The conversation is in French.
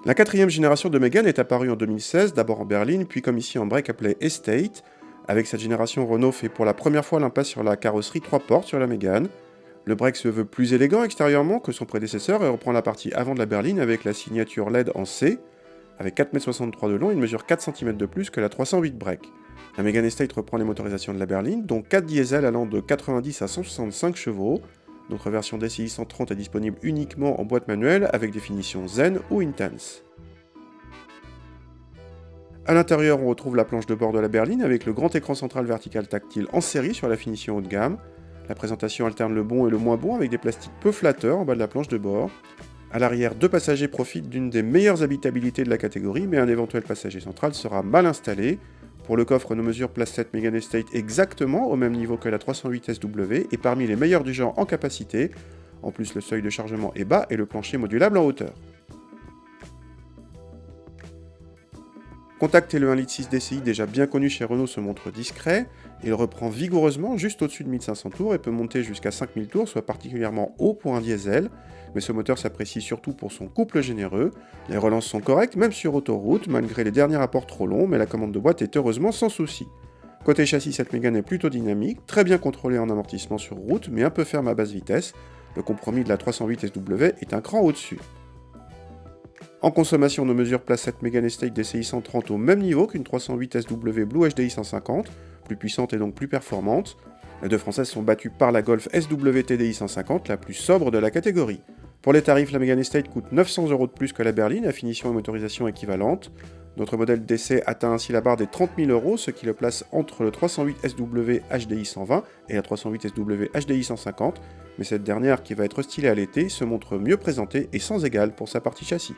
La quatrième génération de Mégane est apparue en 2016, d'abord en berline, puis comme ici en break appelé Estate. Avec cette génération, Renault fait pour la première fois l'impasse sur la carrosserie 3 portes sur la Mégane. Le break se veut plus élégant extérieurement que son prédécesseur et reprend la partie avant de la berline avec la signature LED en C. Avec 4,63 m de long, il mesure 4 cm de plus que la 308 break. La Mégane Estate reprend les motorisations de la berline, dont 4 diesels allant de 90 à 165 chevaux. Notre version DCI 130 est disponible uniquement en boîte manuelle avec des finitions Zen ou Intense. A l'intérieur, on retrouve la planche de bord de la berline avec le grand écran central vertical tactile en série sur la finition haut de gamme. La présentation alterne le bon et le moins bon avec des plastiques peu flatteurs en bas de la planche de bord. À l'arrière, deux passagers profitent d'une des meilleures habitabilités de la catégorie, mais un éventuel passager central sera mal installé. Pour le coffre, nos mesures placent cette Mégane Estate exactement au même niveau que la 308 SW et parmi les meilleurs du genre en capacité. En plus, le seuil de chargement est bas et le plancher modulable en hauteur. Contact et le 1.6 litre DCI déjà bien connu chez Renault se montre discret. Il reprend vigoureusement juste au-dessus de 1500 tours et peut monter jusqu'à 5000 tours, soit particulièrement haut pour un diesel. Mais ce moteur s'apprécie surtout pour son couple généreux. Les relances sont correctes, même sur autoroute, malgré les derniers rapports trop longs, mais la commande de boîte est heureusement sans souci. Côté châssis, cette Mégane est plutôt dynamique, très bien contrôlée en amortissement sur route, mais un peu ferme à basse vitesse. Le compromis de la 308 SW est un cran au-dessus. En consommation, nos mesures placent cette Mégane Estate DCI 130 au même niveau qu'une 308 SW Blue HDI 150, plus puissante et donc plus performante. Les deux françaises sont battues par la Golf SW TDI 150, la plus sobre de la catégorie. Pour les tarifs, la Mégane Estate coûte 900 € de plus que la berline, à finition et motorisation équivalente. Notre modèle d'essai atteint ainsi la barre des 30 000 €, ce qui le place entre le 308 SW HDI 120 et la 308 SW HDI 150, mais cette dernière, qui va être stylée à l'été, se montre mieux présentée et sans égale pour sa partie châssis.